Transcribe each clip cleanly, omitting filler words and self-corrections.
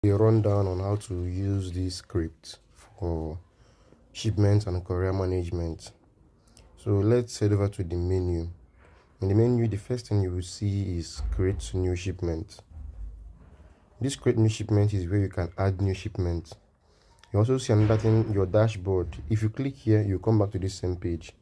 A rundown on how to use this script for shipment and courier management. So let's head over to the menu. In the menu, the first thing you will see is create new shipment. This create new shipment is where you can add new shipment. You also see another thing, your dashboard. If you click here, you come back to this same page.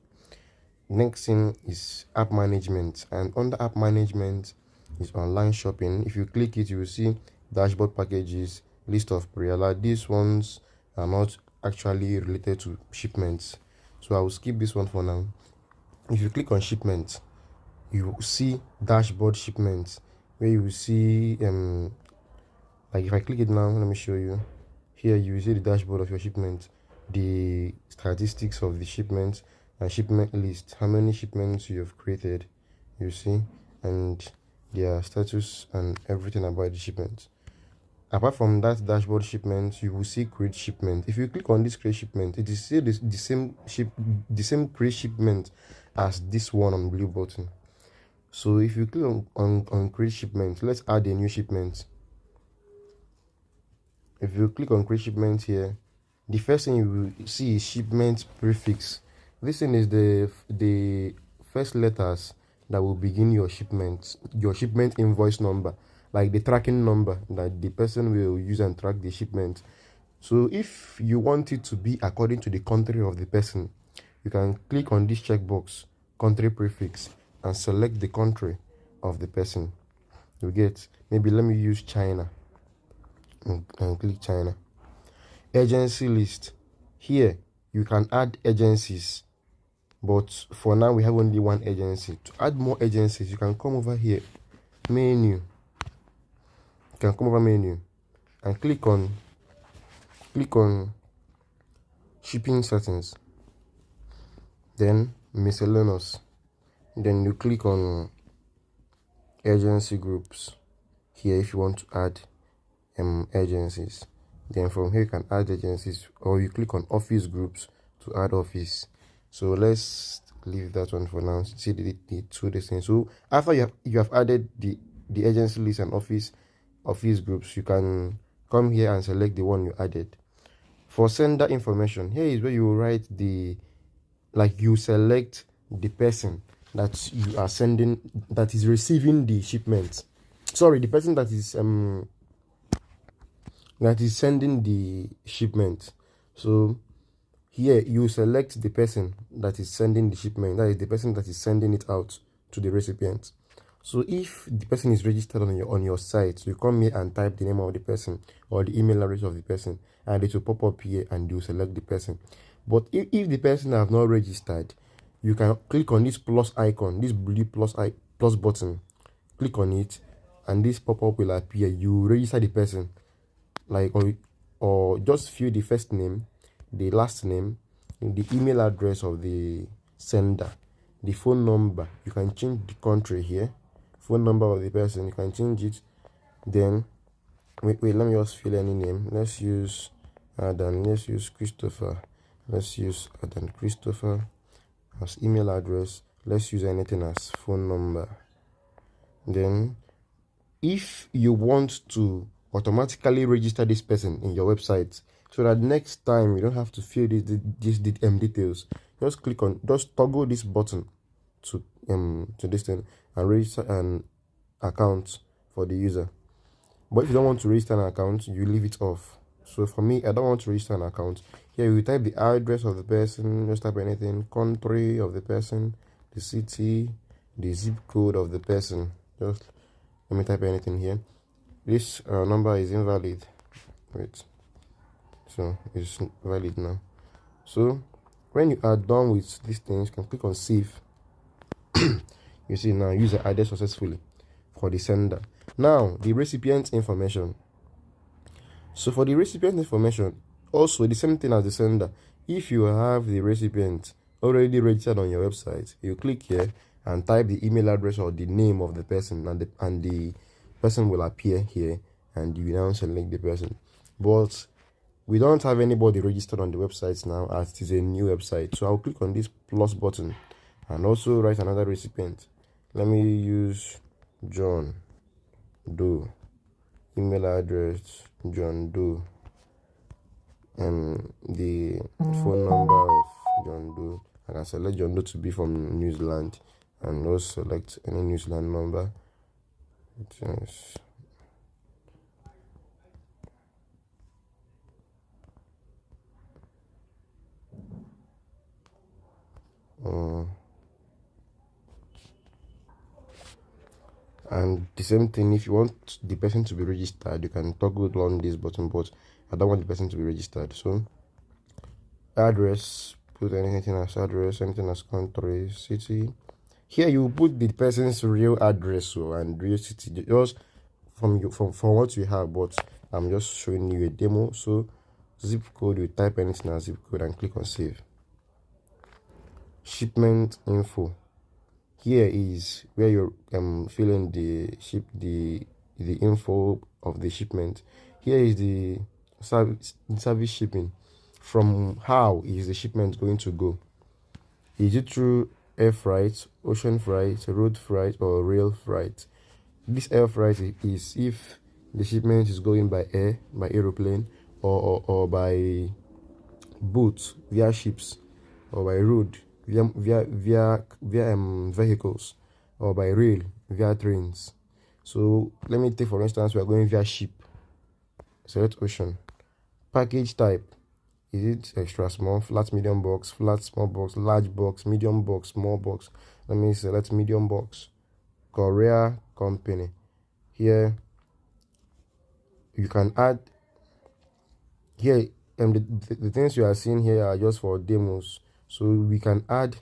Next thing is app management, and under app management is online shopping. If you click it, you will see dashboard packages, list of pre-alert. These ones are not actually related to shipments, so I will skip this one for now. If you click on shipment, you will see dashboard shipments, where you will see like if I click it now, let me show you. Here you will see the dashboard of your shipment, the statistics of the shipment, and shipment list, how many shipments you have created, you see, and their status and everything about the shipment. Apart from that dashboard shipment, you will see create shipment. If you click on this create shipment, it is still the same create shipment as this one on blue button. So if you click on create shipment, let's add a new shipment. If you click on create shipment here, the first thing you will see is shipment prefix. This thing is the first letters that will begin your shipment invoice number, like the tracking number that the person will use and track the shipment. So if you want it to be according to the country of the person, you can click on this checkbox, country prefix, and select the country of the person. You get, maybe let me use China, and click China. Agency list. Here you can add agencies, but for now we have only one agency. To add more agencies, you can come over here, menu. You can come over menu and click on shipping settings, then miscellaneous, then you click on agency groups here if you want to add agencies. Then from here you can add agencies, or you click on office groups to add office. So let's leave that one for now. See the two things. So after you have added the agency list and office groups, you can come here and select the one you added. For sender information, here is where you write you select the person that you are sending, that is receiving the shipment. Sorry, the person that is sending the shipment. So here you select the person that is sending the shipment, that is the person that is sending it out to the recipient. So if the person is registered on your site, you come here and type the name of the person or the email address of the person, and it will pop up here and you select the person. But if the person have not registered, you can click on this plus icon, this blue plus button, click on it, and this pop-up will appear. You register the person, like or just fill the first name, the last name, the email address of the sender, the phone number. You can change the country here, phone number of the person, you can change it. Then wait, let me just fill any name. Let's use Adam, let's use Christopher, let's use Adam Christopher as email address. Let's use anything as phone number. Then if you want to automatically register this person in your website, so that next time you don't have to fill these details, just toggle this button to this thing and register an account for the user. But if you don't want to register an account, you leave it off. So for me, I don't want to register an account. Here you type the address of the person, just type anything, country of the person, the city, the zip code of the person. Just let me type anything here. This number is invalid. Wait, so it's valid now. So when you are done with these things, you can click on save. You see now user added successfully for the sender. Now the recipient information. So for the recipient information, also the same thing as the sender. If you have the recipient already registered on your website, you click here and type the email address or the name of the person, and the person will appear here, and you now select the person. But we don't have anybody registered on the website now, as it is a new website. So I'll click on this plus button and also write another recipient. Let me use John Doe. email address John Doe, the phone number of John Doe. I can select John Doe to be from New Zealand, and also select any New Zealand number. Yes. And the same thing, if you want the person to be registered, you can toggle on this button, but I don't want the person to be registered. So address, put anything as address, anything as country, city. Here you put the person's real address and real city, just from what you have, but I'm just showing you a demo. So zip code, you type anything as zip code and click on save. Shipment info. Here is where you fill in the info of the shipment. Here is the service shipping. From how is the shipment going to go? Is it through air freight, ocean freight, road freight, or rail freight? This air freight is if the shipment is going by air, by aeroplane, or by boat via ships, or by road via vehicles, or by rail via trains. So let me take for instance, we are going via ship. Select ocean. Package type. Is it extra small, flat, medium box, flat, small box, large box, medium box, small box? Let me select medium box. Courier company. Here you can add. Here the things you are seeing here are just for demos, so we can add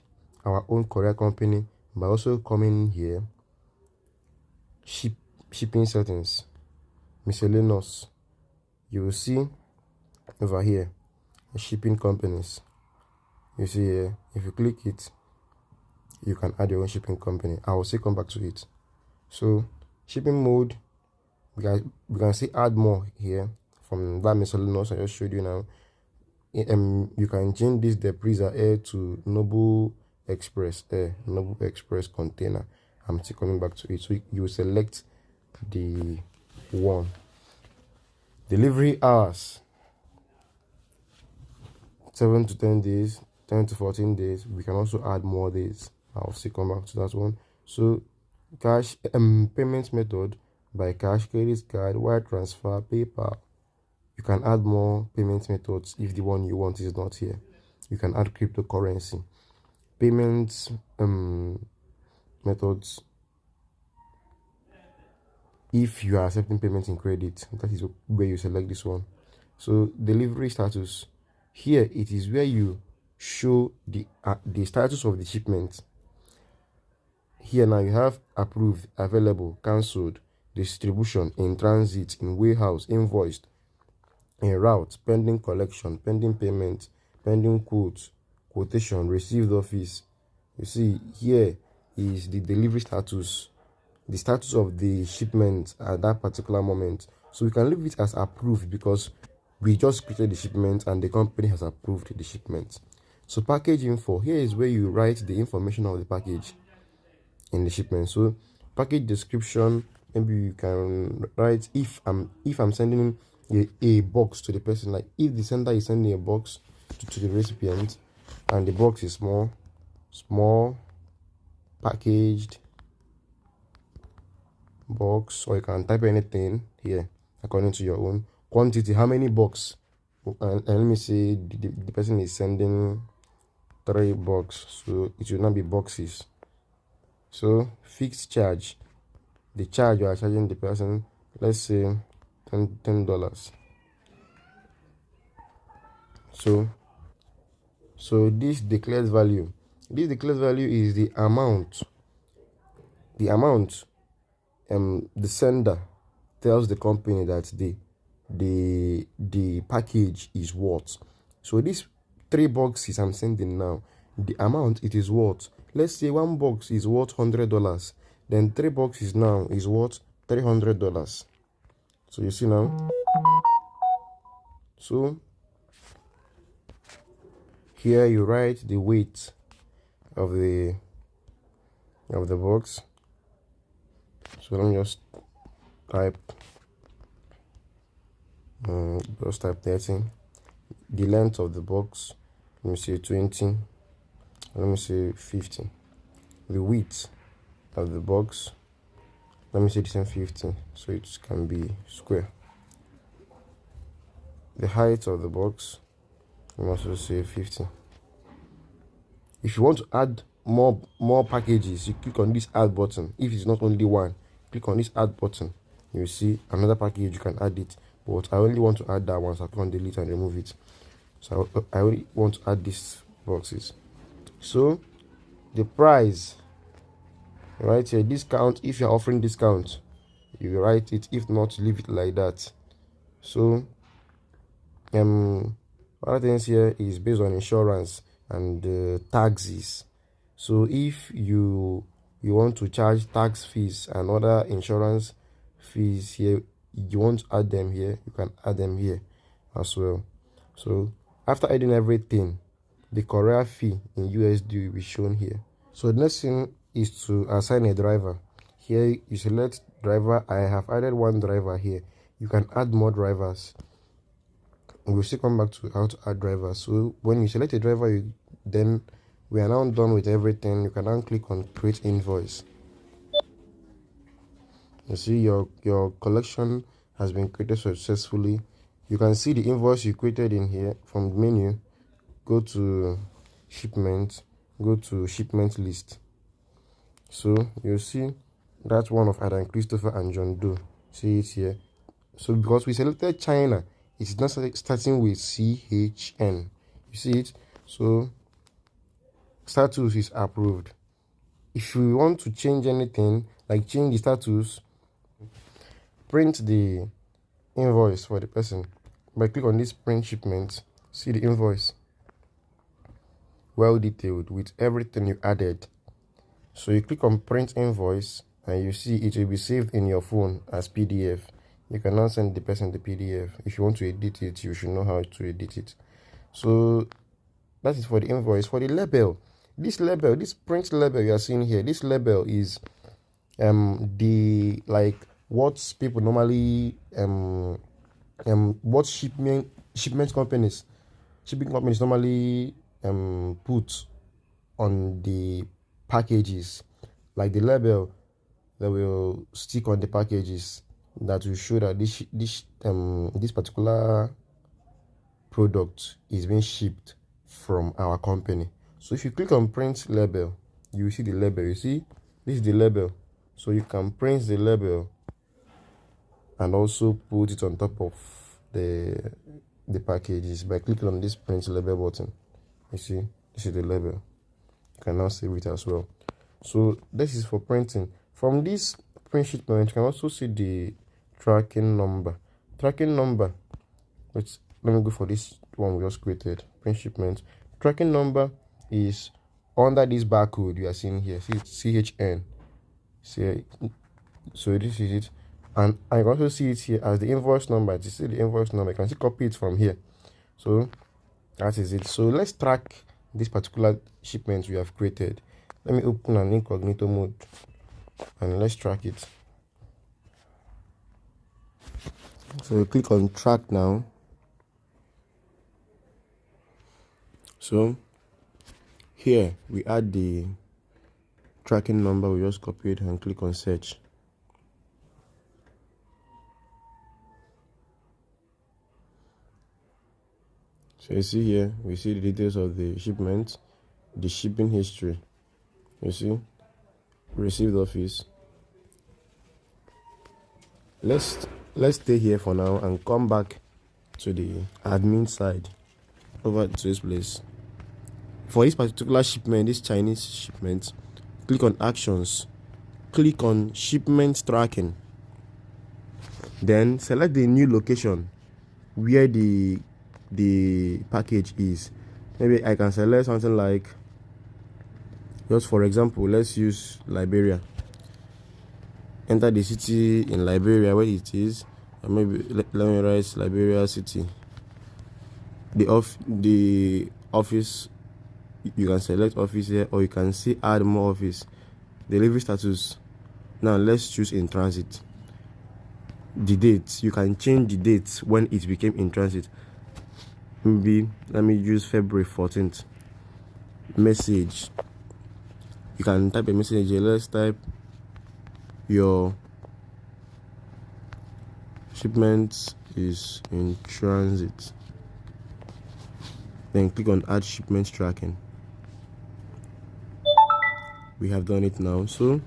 our own courier company by also coming here, shipping settings, miscellaneous. You will see over here shipping companies. You see here, if you click it, you can add your own shipping company. I will still come back to it. So shipping mode, we can see add more here from that miscellaneous I just showed you now. You can change this Deprixa air to Noble Express air, Noble Express container. I'm still coming back to it. So you select the one. Delivery hours, 7 to 10 days, 10 to 14 days. We can also add more days. I'll still come back to that one. So cash payment method, by cash, credit card, wire transfer, PayPal. You can add more payment methods if the one you want is not here. You can add cryptocurrency. Payments methods, if you are accepting payments in credit, that is where you select this one. So delivery status, here it is where you show the status of the shipment. Here now you have approved, available, cancelled, distribution, in transit, in warehouse, invoiced, in route, pending collection, pending payment, pending quote, quotation, received office. You see here is the delivery status, the status of the shipment at that particular moment. So we can leave it as approved because we just created the shipment and the company has approved the shipment. So package info, here is where you write the information of the package in the shipment. So package description, maybe you can write if I'm sending a box to the person, like if the sender is sending a box to the recipient and the box is small packaged box, or you can type anything here according to your own quantity, how many box, and let me say the person is sending 3 box, so it should not be boxes. So fixed charge, the charge you are charging the person, let's say $10. So this declared value is the amount the sender tells the company that the package is worth. So these 3 boxes I'm sending now, the amount it is worth, let's say 1 box is worth $100, then 3 boxes now is worth $300. So you see now. So here you write the weight of the box. So let me just type Just type 30. The length of the box, let me say 20. Let me say 50. The width of the box, let me say the same 50, so it can be square. The height of the box, let me also say 50. If you want to add more packages, you click on this add button. If it's not only one, click on this add button. You see another package, you can add it, but I only want to add that one, so I click on delete and remove it. So I only want to add these boxes. So the price right here, discount, if you're offering discount, you write it. If not, leave it like that. So other things here is based on insurance and taxes. So if you want to charge tax fees and other insurance fees here, you want to add them here, you can add them here as well. So after adding everything, the courier fee in USD will be shown here. So the next thing is to assign a driver. Here you select driver. I have added one driver here. You can add more drivers. We'll still come back to how to add drivers. So when you select a driver, then we are now done with everything. You can now click on create invoice. You see your collection has been created successfully. You can see the invoice you created in here. From the menu, go to shipment, go to shipment list. So you'll see that one of Adam Christopher and John Doe. See it here. So because we selected China, it's not starting with CHN. You see it? So status is approved. If you want to change anything, like change the status, print the invoice for the person by click on this print shipment. See the invoice, well detailed with everything you added. So you click on print invoice and you see it will be saved in your phone as PDF. You can now send the person the PDF. If you want to edit it, you should know how to edit it. So that is for the invoice. For the label, this print label you are seeing here, this label is the like what people normally what shipping companies normally put on the packages, like the label that will stick on the packages that will show that this particular product is being shipped from our company. So if you click on print label, you will see the label. You see this is the label, so you can print the label and also put it on top of the packages by clicking on this print label button. You see, this is the label. You can now save it as well. So this is for printing. From this print shipment, you can also see the tracking number. Tracking number, let me go for this one we just created. Print shipment. Tracking number is under this barcode you are seeing here. See CHN. See, so this is it. And I can also see it here as the invoice number. You see the invoice number, you can see copy it from here. So that is it. So let's track this particular shipment we have created. Let me open an incognito mode and let's track it. So we click on track now. So here we add the tracking number we just copied and click on search. So you see here, we see the details of the shipment, the shipping history. You see, received office. Let's stay here for now and come back to the admin side, over to this place. For this particular shipment, this Chinese shipment, click on actions, click on shipment tracking, then select the new location where the package is. Maybe I can select something like, just for example, let's use Liberia. Enter the city in Liberia where it is, and maybe let me write Liberia city. The office, you can select office here, or you can see add more office. Delivery status, now let's choose in transit. the date. You can change the date when it became in transit. Maybe let me use February 14th. Message. You can type a message here. Let's type your shipment is in transit. Then click on add shipment tracking. We have done it now. So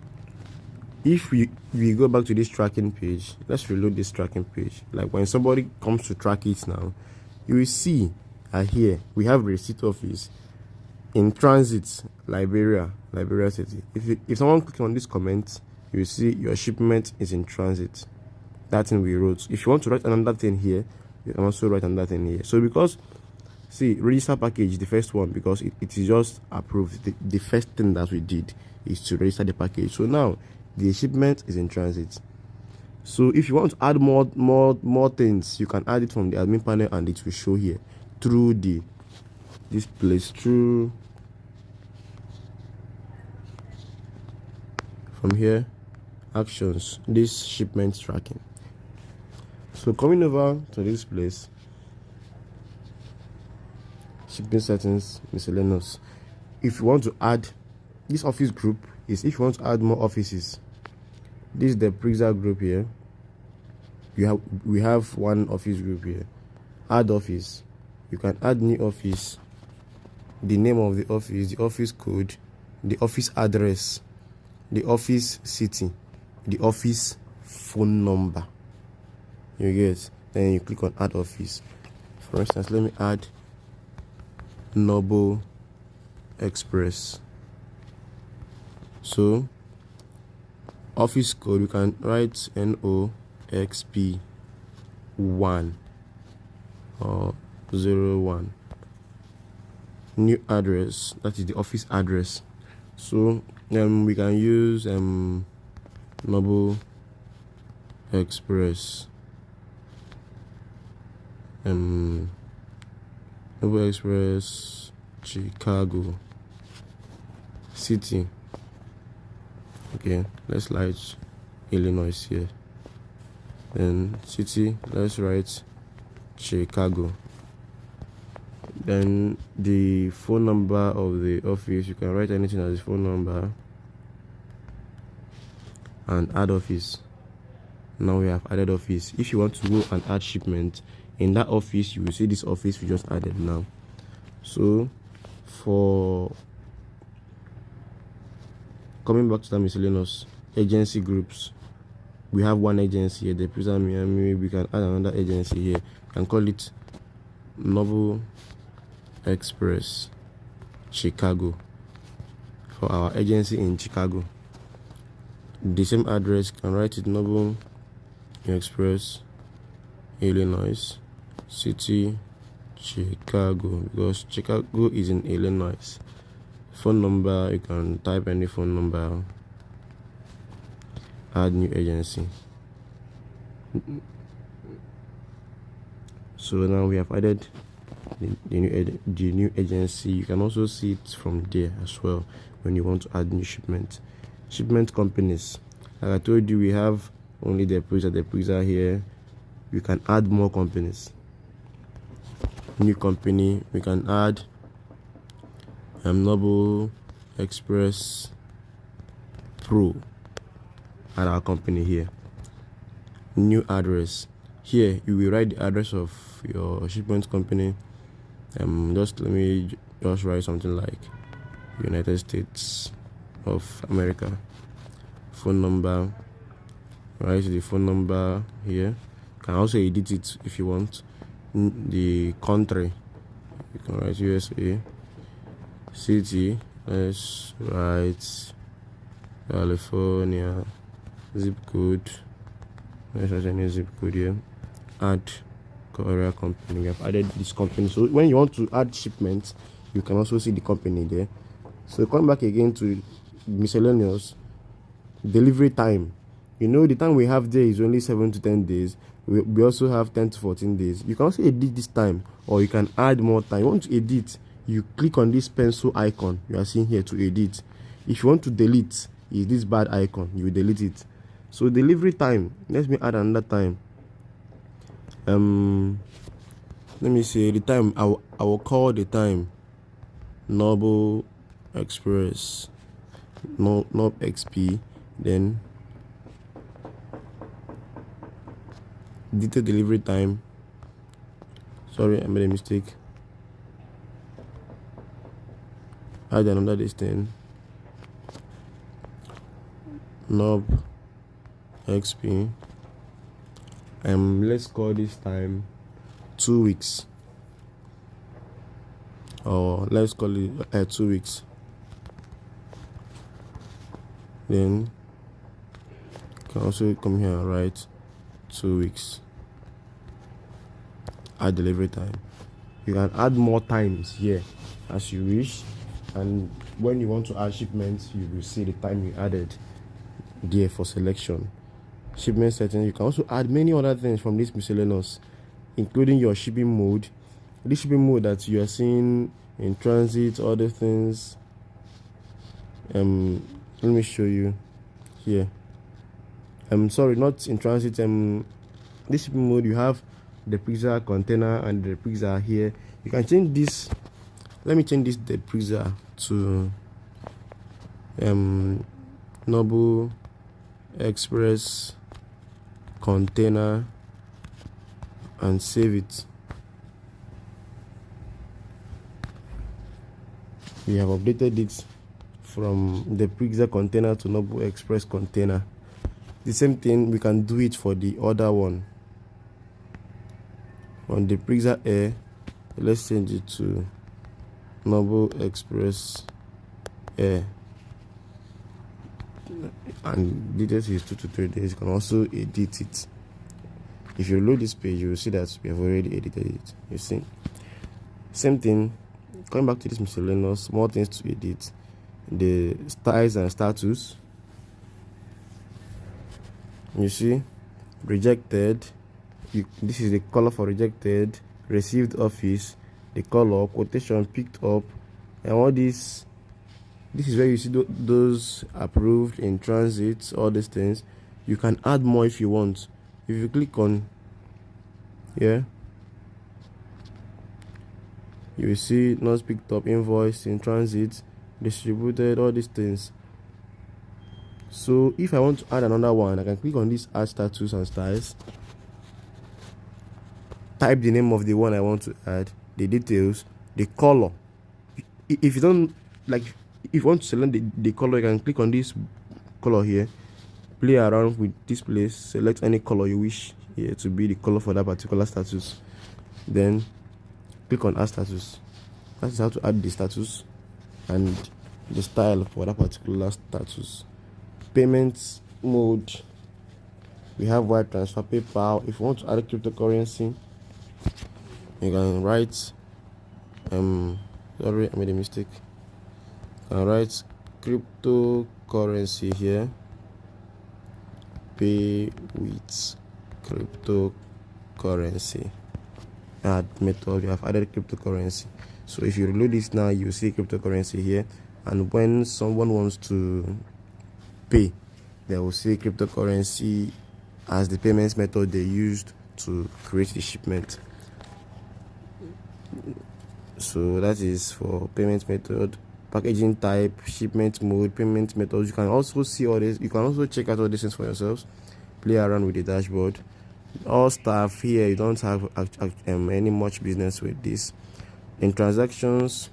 if we go back to this tracking page, let's reload this tracking page. Like when somebody comes to track it now, you will see here we have receipt office in transit, Liberia City. If someone clicks on this comment, you will see your shipment is in transit. That thing we wrote. If you want to write another thing here, you can also write another thing here. So because see, register package, the first one, because it is just approved. The first thing that we did is to register the package. So now the shipment is in transit. So if you want to add more things, you can add it from the admin panel, and it will show here through this place, through from here, actions, this shipment tracking. So coming over to this place, shipping settings, miscellaneous. If you want to add this office group, is if you want to add more offices. This is the Deprixa group here. We have one office group here. Add office. You can add new office, the name of the office code, the office address, the office city, the office phone number. You get. Then you click on add office. For instance, let me add Noble Express. So office code, you can write NOXP1 or 01. New address, that is the office address. So we can use Noble Express, Noble Express Chicago City. Okay, let's write Illinois here. Then city, let's write Chicago. Then the phone number of the office, you can write anything as a phone number, and add office. Now we have added office. If you want to go and add shipment in that office, you will see this office we just added now. So for coming back to the miscellaneous agency groups, we have one agency here, Deprixa Miami. We can add another agency here. We can call it Noble Express Chicago for our agency in Chicago. The same address, can write it Noble Express Illinois City Chicago, because Chicago is in Illinois. Phone number, you can type any phone number. Add new agency. So now we have added the new agency. You can also see it from there as well when you want to add new shipment companies. Like I told you, we have only Deprixa here. You can add more companies. New company, we can add Noble Express Pro. Add our company here. New address. Here you will write the address of your shipment company. Let me just write something like United States of America. Phone number. Write the phone number here. You can also edit it if you want. The country, you can write USA. City, let's write California. Zip code, let's write any zip code here. Add courier company. We have added this company. So when you want to add shipments, you can also see the company there. So come back again to miscellaneous. Delivery time. You know, the time we have there is only 7 to 10 days. We also have 10 to 14 days. You can also edit this time, or you can add more time. You want to edit, you click on this pencil icon you are seeing here to edit. If you want to delete, is this bad icon, you delete it. So delivery time, let me add another time. Let me say the time. I will call the time Noble Express, Nob XP, then detailed delivery time. Sorry, I made a mistake. Add another distance. Nob XP. Let's call this time 2 weeks, or let's call it 2 weeks. Then you can also come here and write 2 weeks. Add delivery time. You can add more times here as you wish, and when you want to add shipments, you will see the time you added there for selection. Shipment settings. You can also add many other things from this miscellaneous, including your shipping mode. This shipping mode that you are seeing in transit, other things. Let me show you here. Sorry, not in transit. This shipping mode, you have the Deprixa container and the Deprixa here. You can change this. Let me change this Deprixa to Noble Express container and save it. We have updated it from the Deprixa container to Noble Express container. The same thing, we can do it for the other one. On the Deprixa Air, let's change it to Noble Express Air, and details is 2 to 3 days. You can also edit it. If you load this page, you will see that we have already edited it. You see, same thing. Coming back to this miscellaneous, more things to edit. The styles and status. You see, rejected. This is the color for rejected. Received office, the color, quotation picked up, and all this. This is where you see those approved, in transit, all these things. You can add more if you want. If you click on here, you will see not picked up, invoice, in transit, distributed, all these things. So if I want to add another one, I can click on this add status and styles, type the name of the one I want to add, the details, the color. If you don't like, if you want to select the color, you can click on this color here, play around with this place, select any color you wish here to be the color for that particular status, then click on add status. That is how to add the status and the style for that particular status. Payments mode, we have wire transfer, PayPal. If you want to add cryptocurrency, you can write sorry, I made a mistake. You can write cryptocurrency here, pay with cryptocurrency. Add method, you have added cryptocurrency. So if you reload this now, you see cryptocurrency here, and when someone wants to pay, they will see cryptocurrency as the payments method they used to create the shipment. So that is for payment method, packaging type, shipment mode, payment methods. You can also see all this. You can also check out all these things for yourselves, play around with the dashboard. All stuff here, you don't have any much business with this. In transactions,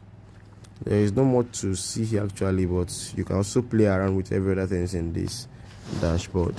there is not much to see here actually, but you can also play around with every other things in this dashboard.